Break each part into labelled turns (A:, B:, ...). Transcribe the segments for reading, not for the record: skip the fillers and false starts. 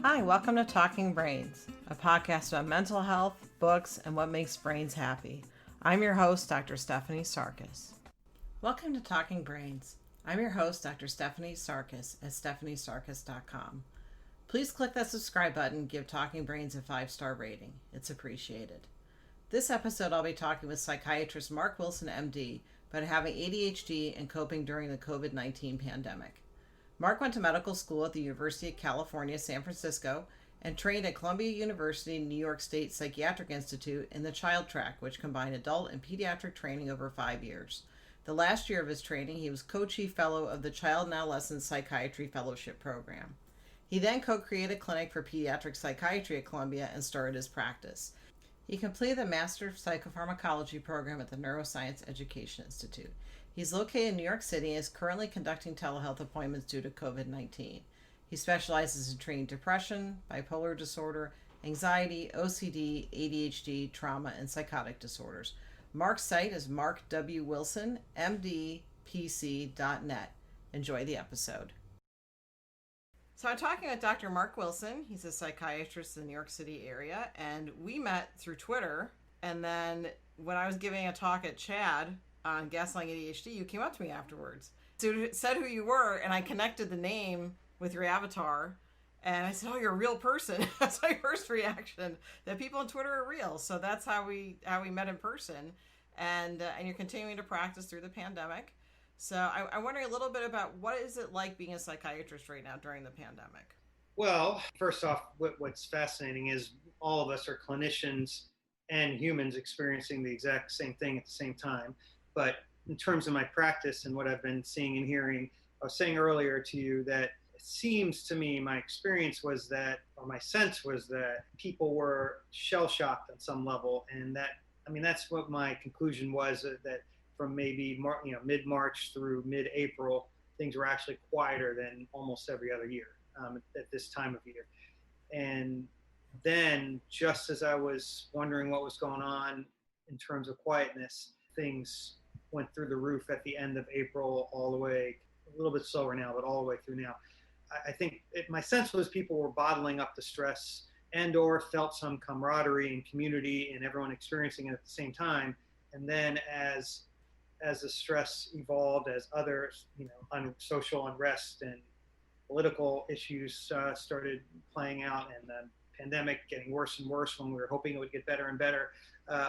A: Hi, welcome to Talking Brains, a podcast about mental health, books, and what makes brains happy. I'm your host, Dr. Stephanie Sarkis. Welcome to Talking Brains. I'm your host, Dr. Stephanie Sarkis at stephaniesarkis.com. Please click that subscribe button and give Talking Brains a 5-star rating. It's appreciated. This episode, I'll be talking with psychiatrist Mark Wilson, MD, about having ADHD and coping during the COVID-19 pandemic. Mark went to medical school at the University of California, San Francisco, and trained at Columbia University New York State Psychiatric Institute in the child track, which combined adult and pediatric training over 5 years. The last year of his training, he was co-chief fellow of the Child and Adolescent Psychiatry Fellowship Program. He then co-created a clinic for pediatric psychiatry at Columbia and started his practice. He completed the Master of Psychopharmacology program at the Neuroscience Education Institute. He's located in New York City and is currently conducting telehealth appointments due to COVID-19. He specializes in treating depression, bipolar disorder, anxiety, OCD, ADHD, trauma, and psychotic disorders. Mark's site is markwilsonmdpc.net. Enjoy the episode. So I'm talking with Dr. Mark Wilson. He's a psychiatrist in the New York City area, and we met through Twitter. And then when I was giving a talk at CHAD on gaslighting ADHD, you came up to me afterwards. So it said who you were, and I connected the name with your avatar. And I said, "Oh, you're a real person." That's my first reaction, that people on Twitter are real. So that's how we met in person. And you're continuing to practice through the pandemic. So I'm wondering a little bit about what is it like being a psychiatrist right now during the pandemic?
B: Well, first off, what's fascinating is all of us are clinicians and humans experiencing the exact same thing at the same time. But in terms of my practice and what I've been seeing and hearing, I was saying earlier to you that it seems to me, my experience was that, or my sense was that people were shell-shocked on some level. And that's what my conclusion was, that from maybe mid-March through mid-April, things were actually quieter than almost every other year at this time of year. And then just as I was wondering what was going on in terms of quietness, things went through the roof at the end of April, all the way, a little bit slower now, but all the way through now. I think my sense was people were bottling up the stress and or felt some camaraderie and community and everyone experiencing it at the same time. And then as the stress evolved, as other social unrest and political issues started playing out, and the pandemic getting worse and worse when we were hoping it would get better and better,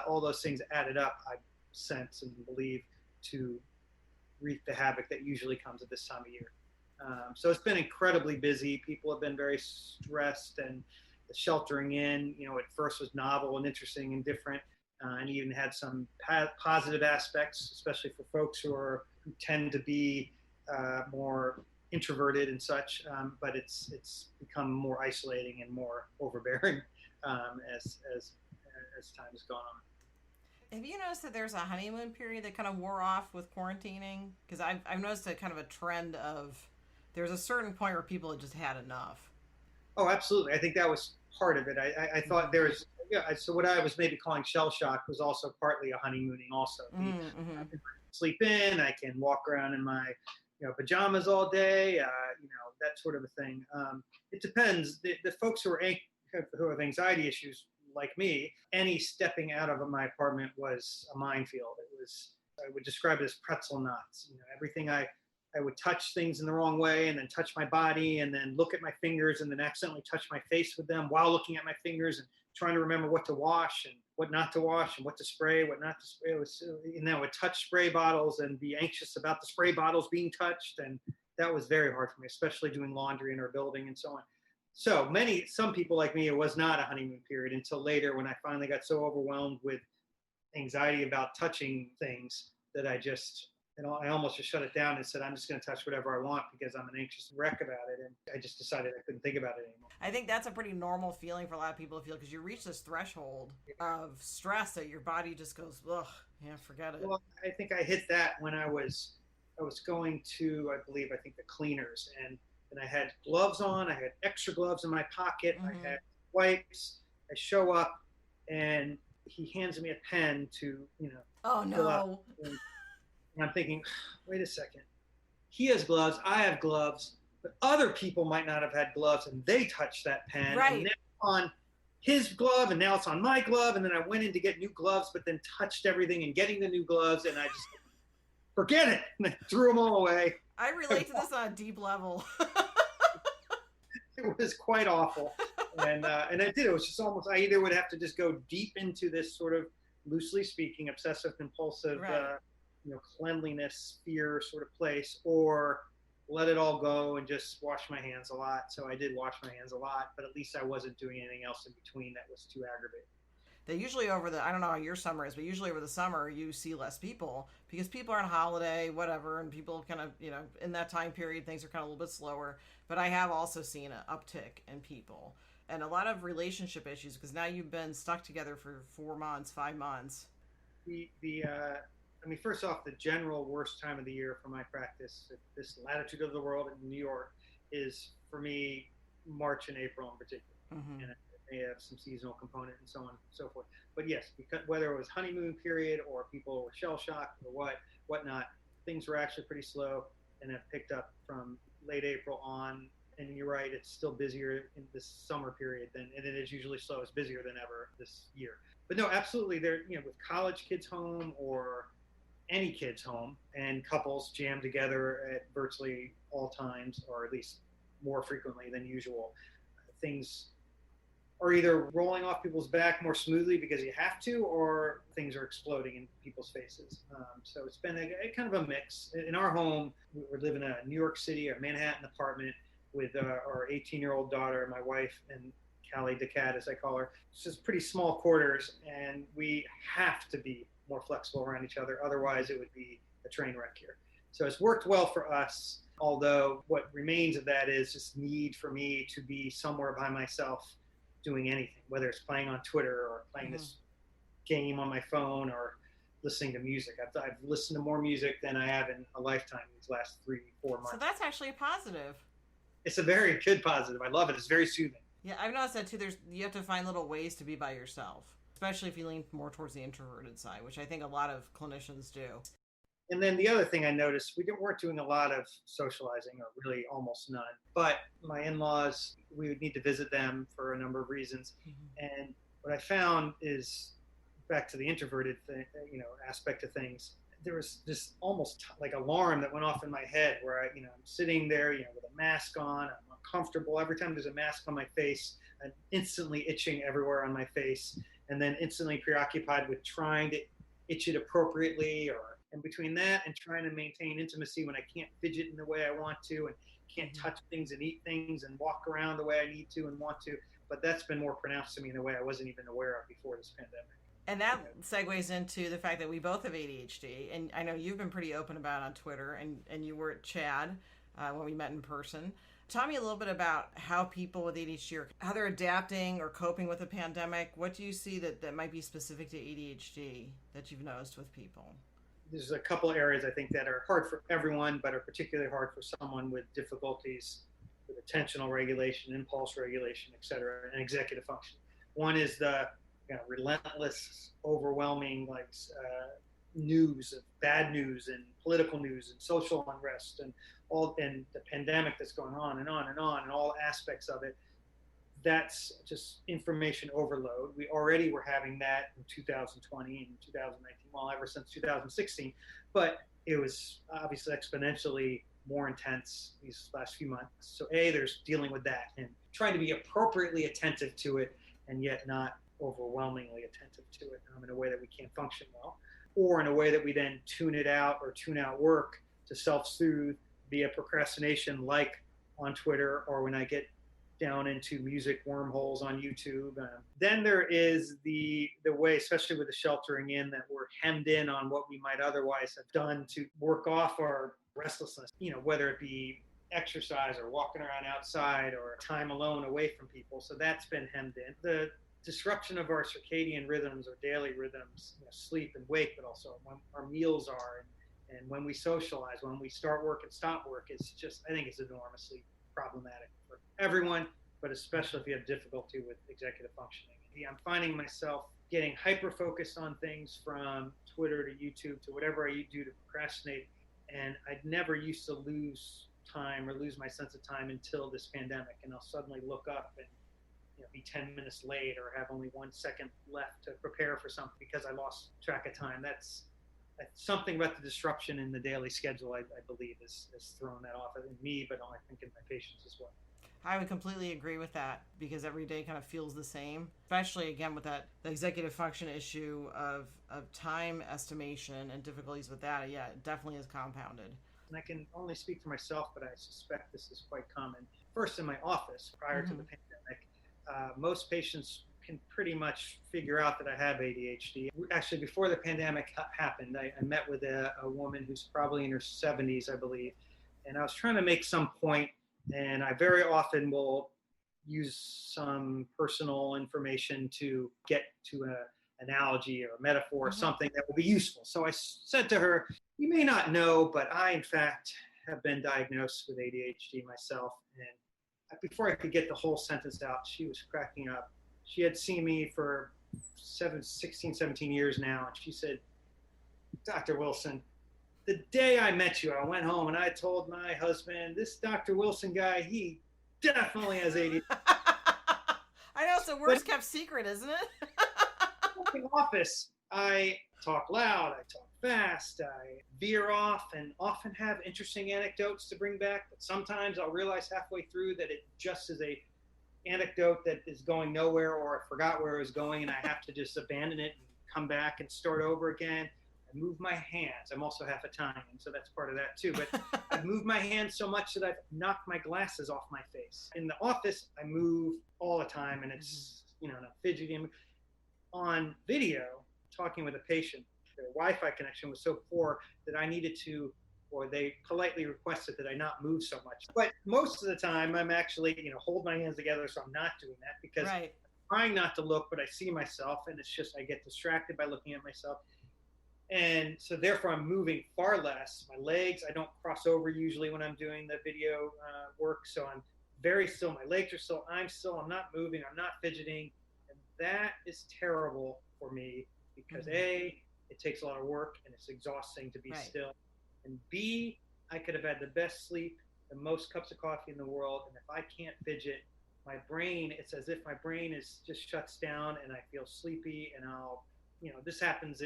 B: all those things added up, I sense and believe, to wreak the havoc that usually comes at this time of year. So it's been incredibly busy. People have been very stressed, and the sheltering in, at first was novel and interesting and different, and even had some positive aspects, especially for folks who tend to be more introverted and such. But it's become more isolating and more overbearing as time has gone on.
A: Have you noticed that there's a honeymoon period that kind of wore off with quarantining? Because I've noticed a kind of a trend of there's a certain point where people had just had enough.
B: Oh, absolutely. I think that was part of it. I thought there was, so what I was maybe calling shell shock was also partly a honeymooning also. I can sleep in, I can walk around in my pajamas all day, that sort of a thing. It depends. The folks who have anxiety issues like me, any stepping out of my apartment was a minefield. I would describe it as pretzel knots. Everything I would touch things in the wrong way, and then touch my body, and then look at my fingers, and then accidentally touch my face with them while looking at my fingers, and trying to remember what to wash and what not to wash, and what to spray, what not to spray. I would touch spray bottles and be anxious about the spray bottles being touched, and that was very hard for me, especially doing laundry in our building and so on. So some people like me, it was not a honeymoon period until later, when I finally got so overwhelmed with anxiety about touching things that I almost just shut it down and said, I'm just going to touch whatever I want because I'm an anxious wreck about it. And I just decided I couldn't think about it anymore.
A: I think that's a pretty normal feeling for a lot of people to feel, because you reach this threshold of stress that your body just goes, ugh, yeah, forget it.
B: Well, I think I hit that when I was going to, I think the cleaners, and I had gloves on. I had extra gloves in my pocket. I had wipes. I show up, and he hands me a pen to,
A: oh no.
B: And I'm thinking, wait a second. He has gloves. I have gloves. but other people might not have had gloves and they touched that pen.
A: Right.
B: And now on his glove and now it's on my glove. And then I went in to get new gloves, but then touched everything and getting the new gloves. And I just forget it. And I threw them all away.
A: I relate to this on a deep level.
B: It was quite awful. And I did. It was just almost, I either would have to just go deep into this sort of, loosely speaking, obsessive compulsive,
A: right.
B: Cleanliness, fear sort of place, or let it all go and just wash my hands a lot. So I did wash my hands a lot, but at least I wasn't doing anything else in between that was too aggravating.
A: They usually I don't know how your summer is, but usually over the summer you see less people because people are on holiday, whatever, and people kind of, in that time period, things are kind of a little bit slower. But I have also seen an uptick in people and a lot of relationship issues because now you've been stuck together for 4 months, 5 months.
B: First off, the general worst time of the year for my practice at this latitude of the world in New York is, for me, March and April in particular. Mm-hmm. And it may have some seasonal component and so on and so forth. But yes, because whether it was honeymoon period or people were shell-shocked or whatnot, things were actually pretty slow and have picked up from late April on. And you're right, it's still busier in this summer period and it is usually slow. It's busier than ever this year. But no, absolutely, there, with college kids home or any kids home and couples jammed together at virtually all times, or at least more frequently than usual, things are either rolling off people's back more smoothly because you have to, or things are exploding in people's faces. So it's been a kind of a mix. In our home, we live in a New York City, a Manhattan apartment with our 18-year-old daughter, my wife, and Callie the cat, as I call her. It's just pretty small quarters, and we have to be more flexible around each other. Otherwise, it would be a train wreck here. So it's worked well for us, although what remains of that is just need for me to be somewhere by myself doing anything, whether it's playing on Twitter or playing this game on my phone or listening to music. I've listened to more music than I have in a lifetime these last 3-4 months.
A: So that's actually a positive.
B: It's a very good positive. I love it. It's very soothing.
A: Yeah, I've noticed that too. You have to find little ways to be by yourself, especially if you lean more towards the introverted side, which I think a lot of clinicians do.
B: And then the other thing I noticed, we weren't doing a lot of socializing, or really almost none. But my in-laws, we would need to visit them for a number of reasons. Mm-hmm. And what I found is, back to the introverted aspect of things, there was this almost like alarm that went off in my head where I'm sitting there, with a mask on, I'm uncomfortable. Every time there's a mask on my face, I'm instantly itching everywhere on my face, and then instantly preoccupied with trying to itch it appropriately, and between that and trying to maintain intimacy when I can't fidget in the way I want to and can't touch things and eat things and walk around the way I need to and want to. But that's been more pronounced to me in a way I wasn't even aware of before this pandemic.
A: And that segues into the fact that we both have ADHD. And I know you've been pretty open about it on Twitter, and you were at Chad when we met in person. Tell me a little bit about how people with ADHD how they're adapting or coping with the pandemic. What do you see that might be specific to ADHD that you've noticed with people?
B: There's a couple areas I think that are hard for everyone, but are particularly hard for someone with difficulties with attentional regulation, impulse regulation, et cetera, and executive function. One is the relentless, overwhelming news of bad news and political news and social unrest and the pandemic that's going on and on and on and all aspects of it. That's just information overload. We already were having that in 2020 and 2019, well, ever since 2016, but it was obviously exponentially more intense these last few months. So there's dealing with that and trying to be appropriately attentive to it and yet not overwhelmingly attentive to it in a way that we can't function well, or in a way that we then tune it out or tune out work to self-soothe via procrastination, like on Twitter, or when I get down into music wormholes on YouTube. Then there is the way, especially with the sheltering in, that we're hemmed in on what we might otherwise have done to work off our restlessness, whether it be exercise or walking around outside or time alone away from people. So that's been hemmed in. The disruption of our circadian rhythms or daily rhythms, sleep and wake, but also when our meals are and when we socialize, when we start work and stop work, I think it's enormously problematic for everyone, but especially if you have difficulty with executive functioning. I'm finding myself getting hyper-focused on things from Twitter to YouTube to whatever I do to procrastinate, and I never used to lose time or lose my sense of time until this pandemic, and I'll suddenly look up and be 10 minutes late or have only 1 second left to prepare for something because I lost track of time. That's something about the disruption in the daily schedule, I believe, has thrown that off in me, but I think in my patients as well.
A: I would completely agree with that because every day kind of feels the same, especially again with the executive function issue of time estimation and difficulties with that. Yeah, it definitely is compounded.
B: And I can only speak for myself, but I suspect this is quite common. First, in my office prior to the pandemic, most patients can pretty much figure out that I have ADHD. Actually, before the pandemic happened, I met with a woman who's probably in her 70s, I believe, and I was trying to make some point, and I very often will use some personal information to get to an analogy or a metaphor or something that will be useful. So I said to her, "You may not know, but I, in fact, have been diagnosed with ADHD myself." And before I could get the whole sentence out, she was cracking up. She had seen me for 16, 17 years now, and she said, "Dr. Wilson, the day I met you, I went home and I told my husband, this Dr. Wilson guy, he definitely has ADHD."
A: I know, it's the worst kept secret, isn't it?
B: In the office, I talk loud, I talk fast, I veer off, and often have interesting anecdotes to bring back. But sometimes I'll realize halfway through that it just is a anecdote that is going nowhere, or I forgot where it was going, and I have to just abandon it and come back and start over again. I move my hands. I'm also half Italian, so that's part of that too. But I've moved my hands so much that I've knocked my glasses off my face. In the office, I move all the time, and it's, I'm fidgeting. On video, talking with a patient, their Wi-Fi connection was so poor that I needed to, or they politely requested that I not move so much. But most of the time, I'm actually, hold my hands together, so I'm not doing that because I'm trying not to look, but I see myself, and it's just I get distracted by looking at myself. And so therefore, I'm moving far less. My legs, I don't cross over usually when I'm doing the video work, so I'm very still. My legs are still. I'm not moving. I'm not fidgeting. And that is terrible for me because A, it takes a lot of work and it's exhausting to be still. And B, I could have had the best sleep, the most cups of coffee in the world. And if I can't fidget, my brain, it's as if my brain is just shuts down and I feel sleepy, and I'll, this happens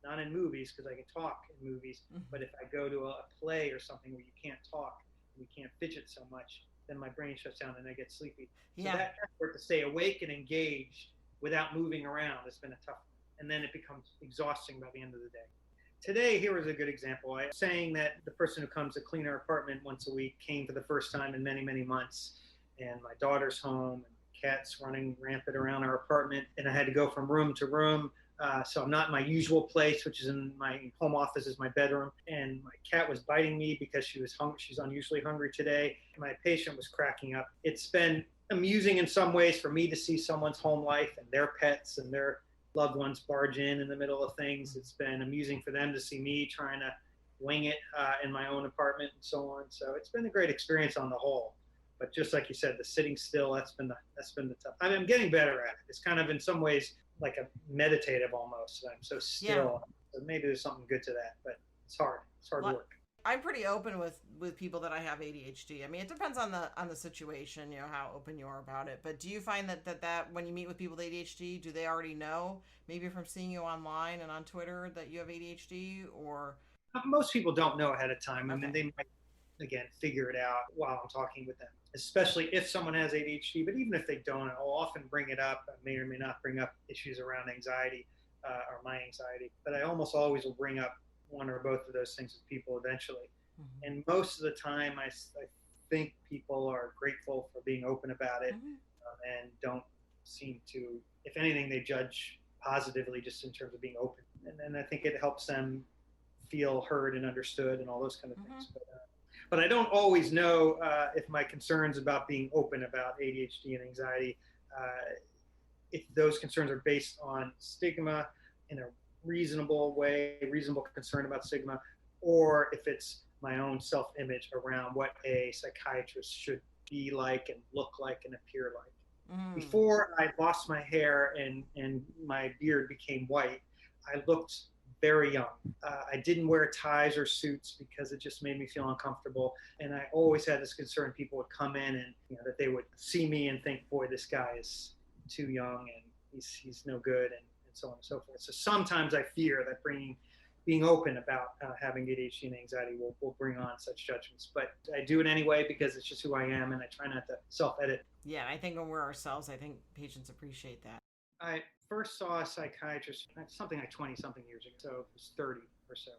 B: not in movies because I can talk in movies, but if I go to a play or something where you can't talk and you can't fidget so much, then my brain shuts down and I get sleepy. So that effort to stay awake and engaged without moving around has been a tough one. And then it becomes exhausting by the end of the day. Today, here is a good example. I'm saying that the person who comes to clean our apartment once a week came for the first time in many, many months. And my daughter's home, and cats running rampant around our apartment. And I had to go from room to room. So I'm not in my usual place, which is in my home office, is my bedroom. And my cat was biting me because she was hungry. She's unusually hungry today. My patient was cracking up. It's been amusing in some ways for me to see someone's home life and their pets and their loved ones barge in the middle of things. It's been amusing for them to see me trying to wing it in my own apartment and so on. So it's been a great experience on the whole. But just like you said, the sitting still, that's been the tough. I mean, I'm getting better at it. It's kind of in some ways like a meditative almost. I'm so still. So maybe there's something good to that, but it's hard. It's hard work.
A: I'm pretty open with people that I have ADHD. I mean, it depends on the situation, how open you are about it. But do you find that when you meet with people with ADHD, do they already know, maybe from seeing you online and on Twitter, that you have ADHD? Or
B: most people don't know ahead of time. I mean, they might again figure it out while I'm talking with them, especially if someone has ADHD. But even if they don't, I'll often bring it up. I may or may not bring up issues around anxiety or my anxiety, but I almost always will bring up one or both of those things with people eventually. And most of the time, I think people are grateful for being open about it and don't seem to, if anything, they judge positively just in terms of being open. And I think it helps them feel heard and understood and all those kind of things. But I don't always know if my concerns about being open about ADHD and anxiety, if those concerns are based on stigma in a reasonable way, reasonable concern about stigma, or if it's my own self-image around what a psychiatrist should be like and look like and appear like. Before I lost my hair and my beard became white, I looked very young. I didn't wear ties or suits because it just made me feel uncomfortable. And I always had this concern people would come in and that they would see me and think, boy, this guy is too young and he's no good, and so on and so forth. So sometimes I fear that being open about having ADHD and anxiety will bring on such judgments. But I do it anyway because it's just who I am, and I try not to self-edit.
A: Yeah, I think when we're ourselves, I think patients appreciate that.
B: I first saw a psychiatrist something like 20-something years ago, so it was 30 or so.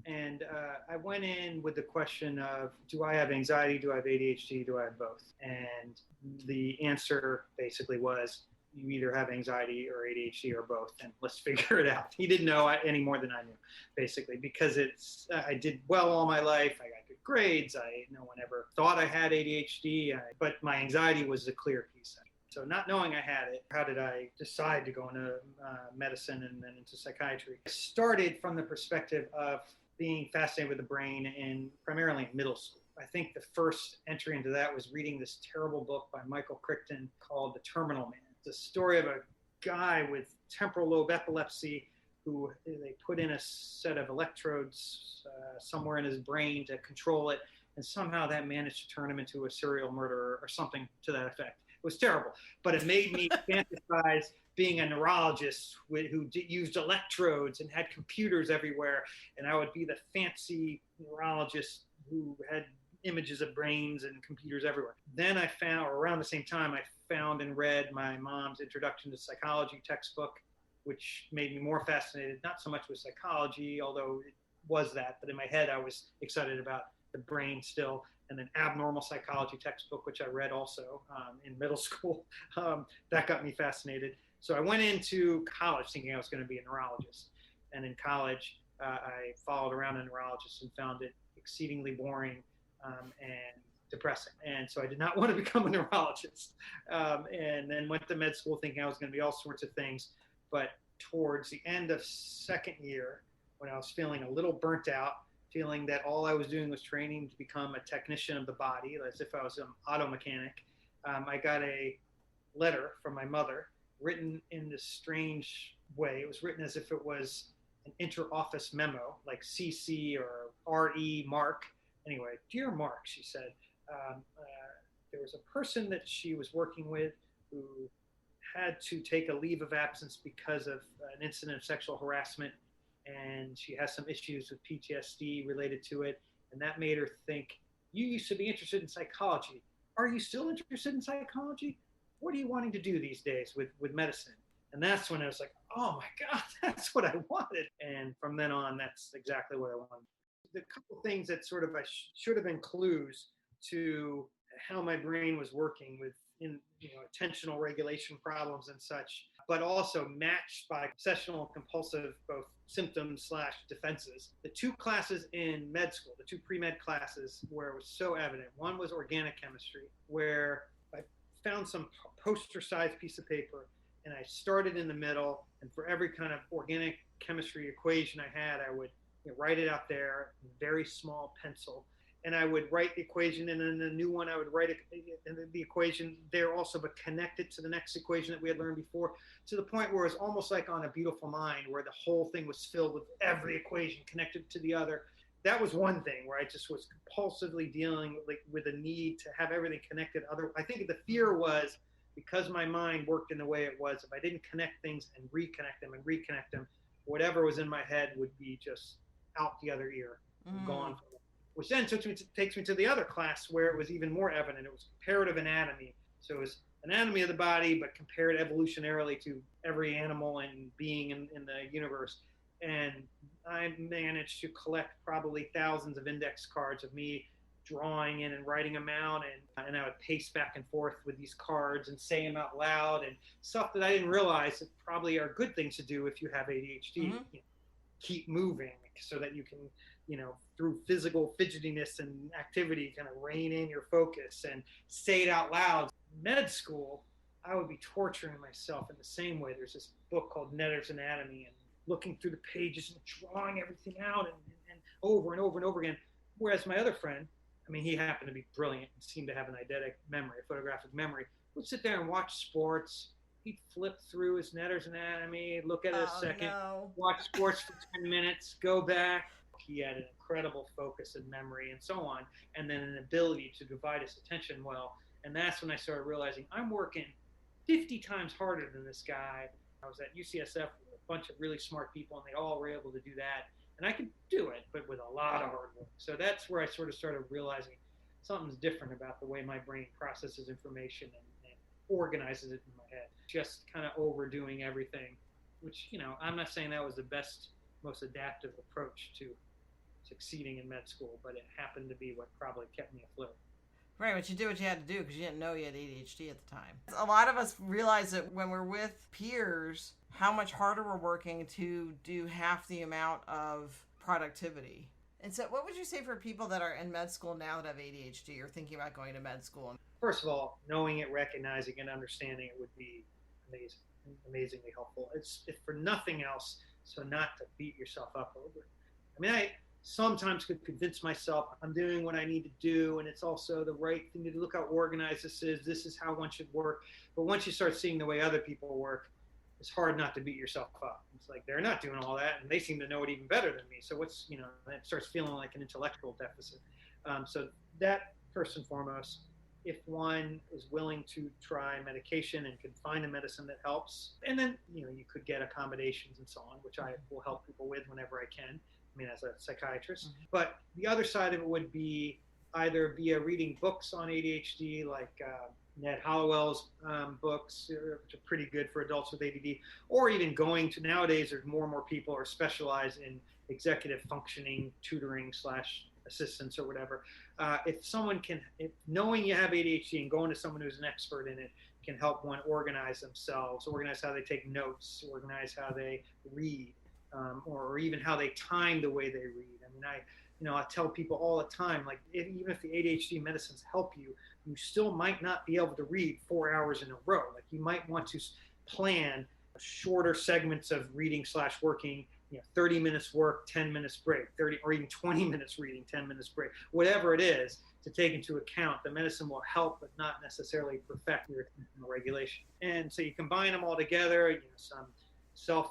B: And I went in with the question of, do I have anxiety? Do I have ADHD? Do I have both? And the answer basically was, you either have anxiety or ADHD or both, and let's figure it out. He didn't know any more than I knew, basically, because I did well all my life. I got good grades. No one ever thought I had ADHD, but my anxiety was the clear piece. So not knowing I had it, how did I decide to go into medicine and then into psychiatry? I started from the perspective of being fascinated with the brain primarily in middle school. I think the first entry into that was reading this terrible book by Michael Crichton called The Terminal Man. It's a story of a guy with temporal lobe epilepsy who they put in a set of electrodes somewhere in his brain to control it, and somehow that managed to turn him into a serial murderer or something to that effect. It was terrible, but it made me fantasize being a neurologist who used electrodes and had computers everywhere, and I would be the fancy neurologist who had images of brains and computers everywhere. Then I found, or around the same time, I found and read my mom's Introduction to Psychology textbook, which made me more fascinated, not so much with psychology, although it was that, but in my head I was excited about the brain still. And then Abnormal Psychology textbook, which I read also in middle school. That got me fascinated. So I went into college thinking I was going to be a neurologist. And in college, I followed around a neurologist and found it exceedingly boring and depressing. And so I did not want to become a neurologist. And then went to med school thinking I was going to be all sorts of things. But towards the end of second year, when I was feeling a little burnt out, feeling that all I was doing was training to become a technician of the body, as if I was an auto mechanic, I got a letter from my mother written in this strange way. It was written as if it was an inter-office memo, like CC or RE Mark. Anyway, dear Mark, she said, there was a person that she was working with who had to take a leave of absence because of an incident of sexual harassment, and she has some issues with PTSD related to it, and that made her think, you used to be interested in psychology. Are you still interested in psychology? What are you wanting to do these days with medicine? And that's when I was like, oh my God, that's what I wanted. And from then on, that's exactly what I wanted. The couple things that sort of I should have been clues to how my brain was working with attentional regulation problems and such, but also matched by obsessional compulsive both symptoms / defenses. The two classes in med school, the two pre-med classes where it was so evident, one was organic chemistry, where I found some poster-sized piece of paper and I started in the middle, and for every kind of organic chemistry equation I had, I would write it out there in very small pencil. And I would write the equation, and then the new one, I would write the equation there also, but connect it to the next equation that we had learned before, to the point where it's almost like on A Beautiful Mind, where the whole thing was filled with every equation connected to the other. That was one thing where I just was compulsively dealing with a need to have everything connected. I think the fear was, because my mind worked in the way it was, if I didn't connect things and reconnect them, whatever was in my head would be just out the other ear, gone. Which then takes me to the other class where it was even more evident. It was comparative anatomy. So it was anatomy of the body, but compared evolutionarily to every animal and being in the universe. And I managed to collect probably thousands of index cards of me drawing in and writing them out. And I would pace back and forth with these cards and say them out loud, and stuff that I didn't realize that probably are good things to do if you have ADHD. Keep moving so that you can, through physical fidgetiness and activity, kind of rein in your focus and say it out loud. Med school, I would be torturing myself in the same way. There's this book called Netter's Anatomy, and looking through the pages and drawing everything out and over and over and over again. Whereas my other friend, he happened to be brilliant and seemed to have an eidetic memory, a photographic memory, would sit there and watch sports. he'd flip through his Netter's Anatomy, look at it a second,
A: no.
B: watch sports for 10 minutes, go back. He had an incredible focus and memory and so on, and then an ability to divide his attention well. And that's when I started realizing I'm working 50 times harder than this guy. I was at UCSF with a bunch of really smart people, and they all were able to do that. And I could do it, but with a lot of hard work. So that's where I sort of started realizing something's different about the way my brain processes information and organizes it in my head. Just kind of overdoing everything, which, I'm not saying that was the best, most adaptive approach to succeeding in med school, but it happened to be what probably kept me afloat.
A: Right, but you did what you had to do because you didn't know you had ADHD at the time. A lot of us realize that when we're with peers, how much harder we're working to do half the amount of productivity. And so what would you say for people that are in med school now that have ADHD or thinking about going to med school?
B: First of all, knowing it, recognizing and understanding it would be amazingly helpful. It's if for nothing else, so not to beat yourself up over it. I sometimes could convince myself I'm doing what I need to do, and it's also the right thing to do. Look how organized this is how one should work. But once you start seeing the way other people work, it's hard not to beat yourself up. It's like they're not doing all that, and they seem to know it even better than me. So that starts feeling like an intellectual deficit. So that, first and foremost, if one is willing to try medication and can find a medicine that helps, and then you could get accommodations and so on, which I will help people with whenever I can. As a psychiatrist. Mm-hmm. But the other side of it would be either via reading books on ADHD, like Ned Hollowell's books, which are pretty good for adults with ADD, or even going to, nowadays there's more and more people are specialized in executive functioning, tutoring / assistance or whatever. If knowing you have ADHD and going to someone who's an expert in it can help one organize themselves, organize how they take notes, organize how they read. Or even how they time the way they read. I tell people all the time, like even if the ADHD medicines help you, you still might not be able to read 4 hours in a row. Like you might want to plan shorter segments of reading / working, 30 minutes work, 10 minutes break, 30 or even 20 minutes reading, 10 minutes break, whatever it is to take into account. The medicine will help, but not necessarily perfect your regulation. And so you combine them all together, some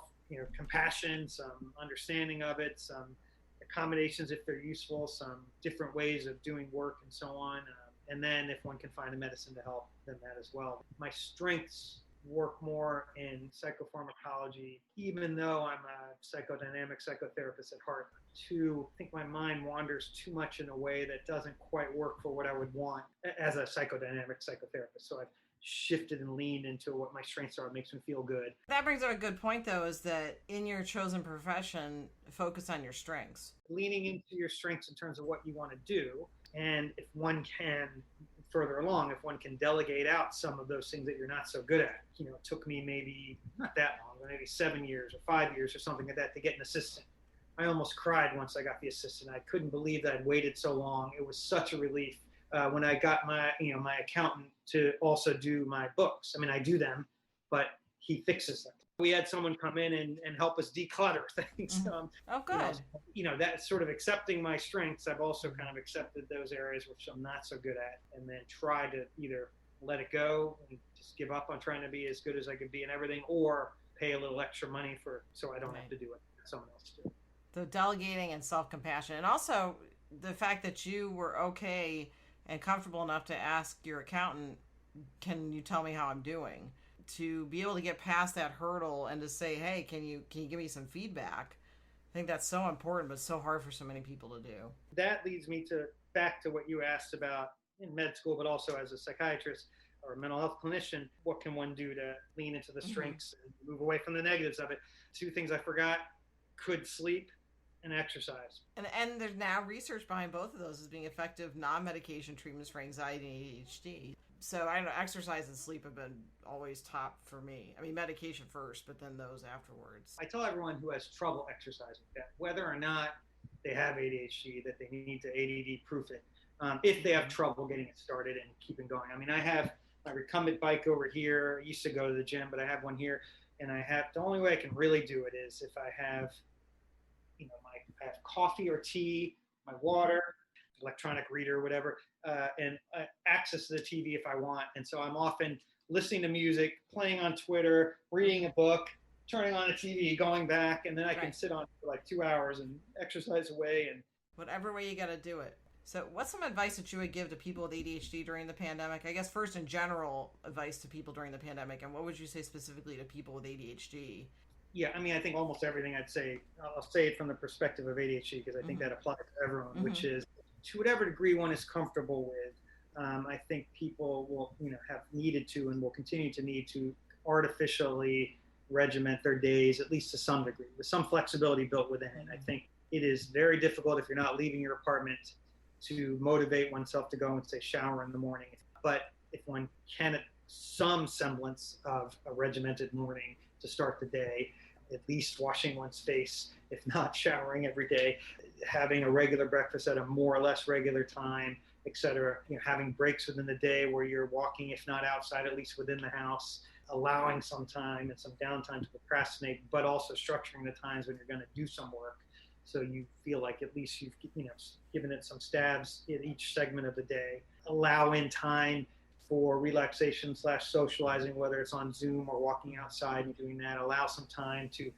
B: compassion, some understanding of it, some accommodations if they're useful, some different ways of doing work and so on. And then if one can find a medicine to help, then that as well. My strengths work more in psychopharmacology, even though I'm a psychodynamic psychotherapist at heart. I think my mind wanders too much in a way that doesn't quite work for what I would want as a psychodynamic psychotherapist. So I've shifted and leaned into what my strengths are. It makes me feel good.
A: That brings up a good point, though, is that in your chosen profession, focus on your strengths.
B: Leaning into your strengths in terms of what you want to do. And if one can, further along, if one can delegate out some of those things that you're not so good at. It took me maybe, not that long, but maybe 7 years or 5 years or something like that to get an assistant. I almost cried once I got the assistant. I couldn't believe that I'd waited so long. It was such a relief. When I got my accountant to also do my books. I do them, but he fixes them. We had someone come in and help us declutter things.
A: Oh, good.
B: That sort of accepting my strengths. I've also kind of accepted those areas which I'm not so good at, and then try to either let it go and just give up on trying to be as good as I could be and everything, or pay a little extra money so I don't have to do it. Someone else do.
A: So delegating and self-compassion, and also the fact that you were okay and comfortable enough to ask your accountant, can you tell me how I'm doing? To be able to get past that hurdle and to say, hey, can you give me some feedback? I think that's so important, but so hard for so many people to do.
B: That leads me back to what you asked about in med school, but also as a psychiatrist or a mental health clinician. What can one do to lean into the strengths and move away from the negatives of it? 2 things I forgot: could sleep and exercise.
A: And there's now research behind both of those as being effective non-medication treatments for anxiety and ADHD. So I know exercise and sleep have been always top for me. Medication first, but then those afterwards.
B: I tell everyone who has trouble exercising that whether or not they have ADHD, that they need to ADD proof it. If they have trouble getting it started and keeping going. I have my recumbent bike over here. I used to go to the gym, but I have one here. And the only way I can really do it is if I have I have coffee or tea, my water, electronic reader, whatever, and access to the TV if I want. And so I'm often listening to music, playing on Twitter, reading a book, turning on the TV, going back, and then I can sit on it for like 2 hours and exercise away. And
A: whatever way you got to do it. So what's some advice that you would give to people with ADHD during the pandemic? I guess first in general advice to people during the pandemic, and what would you say specifically to people with ADHD?
B: Yeah, I mean, I think almost everything I'd say, I'll say it from the perspective of ADHD because I think that applies to everyone, which is to whatever degree one is comfortable with. I think people will, have needed to and will continue to need to artificially regiment their days, at least to some degree, with some flexibility built within it. I think it is very difficult if you're not leaving your apartment to motivate oneself to go and say shower in the morning. But if one can, some semblance of a regimented morning to start the day, at least washing one's face, if not showering every day, having a regular breakfast at a more or less regular time, etc. Having breaks within the day where you're walking, if not outside, at least within the house, allowing some time and some downtime to procrastinate, but also structuring the times when you're going to do some work. So you feel like at least you've given it some stabs in each segment of the day. Allow in time for relaxation / socializing, whether it's on Zoom or walking outside and doing that. Allow some time to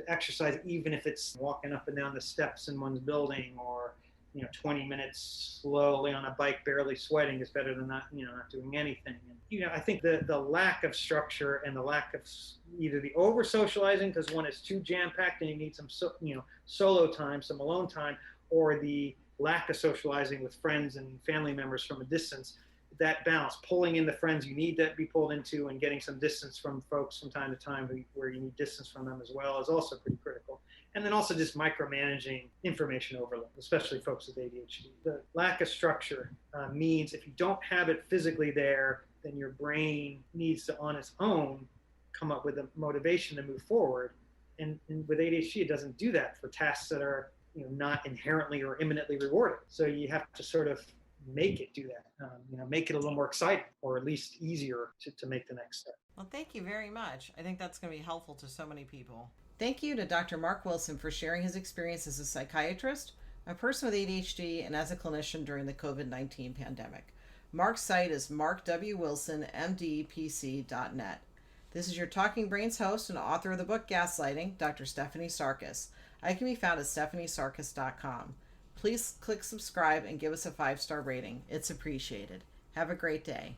B: exercise, even if it's walking up and down the steps in one's building, or 20 minutes slowly on a bike, barely sweating, is better than not doing anything. And, I think the lack of structure and the lack of either the over socializing because one is too jam packed and you need some solo time, some alone time, or the lack of socializing with friends and family members from a distance. That balance, pulling in the friends you need to be pulled into and getting some distance from folks from time to time where you need distance from them as well, is also pretty critical. And then also just micromanaging information overload, especially folks with ADHD. The lack of structure means if you don't have it physically there, then your brain needs to, on its own, come up with a motivation to move forward. And with ADHD, it doesn't do that for tasks that are not inherently or imminently rewarding. So you have to sort of make it do that, make it a little more exciting, or at least easier to make the next step.
A: Well, thank you very much. I think that's going to be helpful to so many people. Thank you to Dr. Mark Wilson for sharing his experience as a psychiatrist, a person with ADHD, and as a clinician during the COVID-19 pandemic. Mark's site is markwilsonmdpc.net. This is your Talking Brains host and author of the book Gaslighting, Dr. Stephanie Sarkis. I can be found at stephaniesarkis.com. Please click subscribe and give us a 5-star rating. It's appreciated. Have a great day.